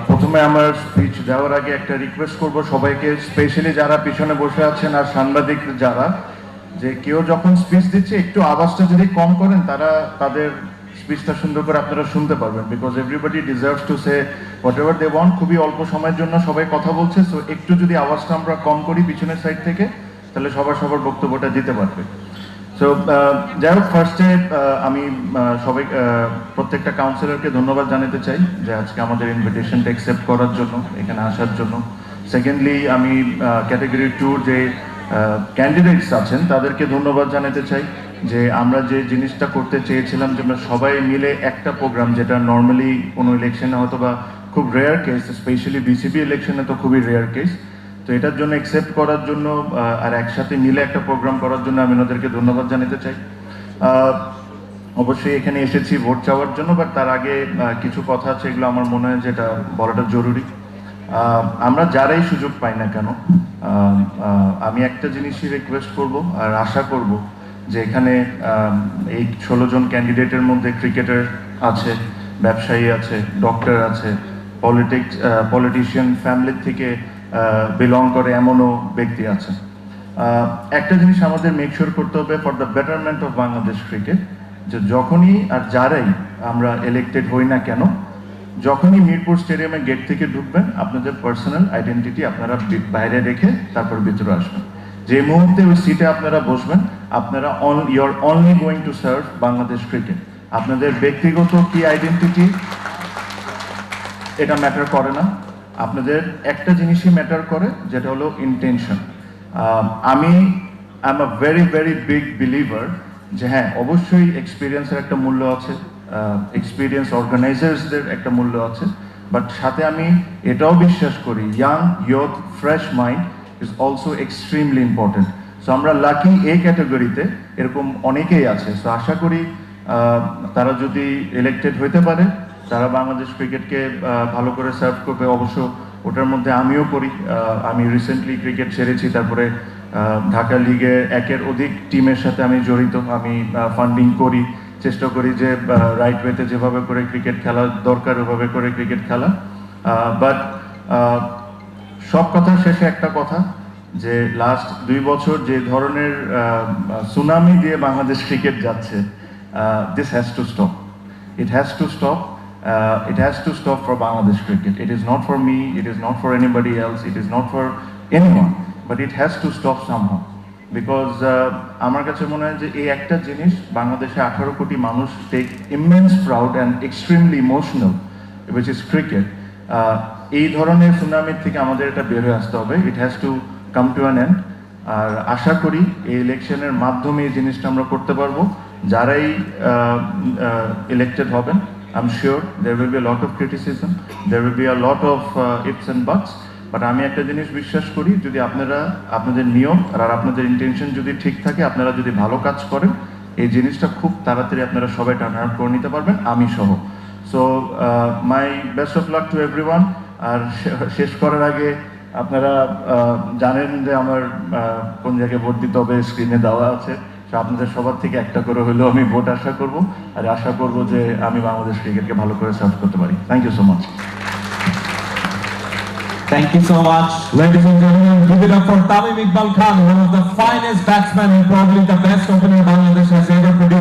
প্রথমে আমার স্পিচ দেওয়ার আগে একটা রিকোয়েস্ট করব সবাইকে, স্পেশালি যারা পিছনে বসে আছেন আর সাংবাদিক যারা, যে কেউ যখন স্পিচ দিচ্ছে একটু আওয়াজটা যদি কম করেন তারা তাদের স্পিচটা সুন্দর করে আপনারা শুনতে পারবেন, because everybody deserves to say whatever they want. খুবই অল্প সময়ের জন্য সবাই কথা বলছে, সো একটু যদি আওয়াজটা আমরা কম করি পিছনের সাইড থেকে, তাহলে সবার বক্তব্যটা দিতে পারবে। সো যাই হোক, ফার্স্টে আমি সবাই প্রত্যেকটা কাউন্সিলরকে ধন্যবাদ জানাতে চাই যে আজকে আমাদের ইনভিটেশনটা অ্যাকসেপ্ট করার জন্য, এখানে আসার জন্য। সেকেন্ডলি আমি ক্যাটাগরি 2 যে ক্যান্ডিডেটস আছেন তাদেরকে ধন্যবাদ জানাতে চাই যে আমরা যে জিনিসটা করতে চেয়েছিলাম, যে আমরা সবাই মিলে একটা প্রোগ্রাম, যেটা নর্মালি কোনো ইলেকশনে হয়তো বা খুব রেয়ার কেস, স্পেশালি বিসিবি ইলেকশনে তো খুবই রেয়ার কেস, তো এটার জন্য অ্যাকসেপ্ট করার জন্য আর একসাথে মিলে একটা প্রোগ্রাম করার জন্য আমি ওনাদেরকে ধন্যবাদ জানাতে চাই। অবশ্যই এখানে এসেছি ভোট চাওয়ার জন্য, বাট তার আগে কিছু কথা আছে, এগুলো আমার মনে হয় যেটা বলাটা জরুরি। আমরা যারাই সুযোগ পাই না কেন, আমি একটা জিনিসই রিকোয়েস্ট করব আর আশা করব যে এখানে এই 16 জন ক্যান্ডিডেটের মধ্যে ক্রিকেটার আছে, ব্যবসায়ী আছে, ডক্টর আছে, পলিটিশিয়ান ফ্যামিলির থেকে বিলং করে এমনও ব্যক্তি আছে। একটা জিনিস আমাদের মেক শিওর করতে হবে for the betterment of Bangladesh cricket, যে যখনই আর যারাই আমরা ইলেক্টেড হই না কেন, যখনই মিরপুর স্টেডিয়ামে গেট থেকে ঢুকবেন, আপনাদের পার্সোনাল আইডেন্টিটি আপনারা বাইরে রেখে তারপর ভিতরে আসবেন। যে মুহূর্তে ওই সিটে আপনারা বসবেন, আপনারা your only going to serve Bangladesh cricket. আপনাদের ব্যক্তিগত কি আইডেন্টিটি এটা ম্যাটার করে না, আপনাদের একটা জিনিসই ম্যাটার করে, যেটা হলো ইন্টেনশন। আমি I am a very big believer যে হ্যাঁ, অবশ্যই এক্সপিরিয়েন্সের একটা মূল্য আছে, এক্সপিরিয়েন্স অর্গানাইজার্সদের একটা মূল্য আছে, বাট সাথে আমি এটাও বিশ্বাস করি youth fresh mind is also extremely important. So আমরা লাকি এই ক্যাটাগরিতে এরকম অনেকেই আছে। সো আশা করি তারা যদি ইলেক্টেড হইতে পারে, তারা বাংলাদেশ ক্রিকেটকে ভালো করে সার্ভ করবে। অবশ্য ওটার মধ্যে আমিও করি, আমি রিসেন্টলি ক্রিকেট ছেড়েছি, তারপরে ঢাকা লিগে একের অধিক টিমের সাথে আমি জড়িত, আমি ফান্ডিং করি, চেষ্টা করি যে রাইট ওয়েতে যেভাবে করে ক্রিকেট খেলা দরকার ওভাবে করে ক্রিকেট খেলা। বাট সব কথার শেষে একটা কথা, যে লাস্ট 2 বছর যে ধরনের সুনামি দিয়ে বাংলাদেশ ক্রিকেট যাচ্ছে, this has to stop, it has to stop, it has to stop for Bangladesh cricket. It is not for me, it is not for anybody else, it is not for anyone, but it has to stop somehow, because আমার কাছে মনে হয় যে এই একটা জিনিস বাংলাদেশে 18 কোটি মানুষ take immense proud and extremely emotional, which is cricket. এই ধরনের সুনামির থেকে আমাদের এটা বের হয়ে আসতে হবে, it has to come to an end. আর আশা করি এই ইলেকশনের মাধ্যমে এই জিনিসটা আমরা করতে পারবো। যারাই ইলেক্টেড হবেন, I'm sure there will be a lot of criticism, there will be a lot of ifs and buts, but আমি একটা জিনিস বিশ্বাস করি, যদি আপনারা আপনাদের নিয়ম আর আপনাদের ইন্টেনশন যদি ঠিক থাকে, আপনারা যদি ভালো কাজ করেন, এই জিনিসটা খুব তাড়াতাড়ি আপনারা সবাই টার্ন আউট করে নিতে পারবেন, আমি সহ। So my best of luck to everyone. আর শেষ করার আগে আপনারা জানেন যে আমার কোন জায়গায় ভোট দিতে হবে, স্ক্রিনে দেওয়া আছে। আপনাদের সবার থেকে একটা করে হলেও আমি ভোট আশা করব, আর আশা করব যে আমি বাংলাদেশ ক্রিকেটকে ভালো করে সার্ভ করতে পারি। Thank you so much. Thank you so much. Ladies and gentlemen, give it up for Tamim Iqbal Khan, one of the finest batsmen and probably the best opener Bangladesh has ever produced.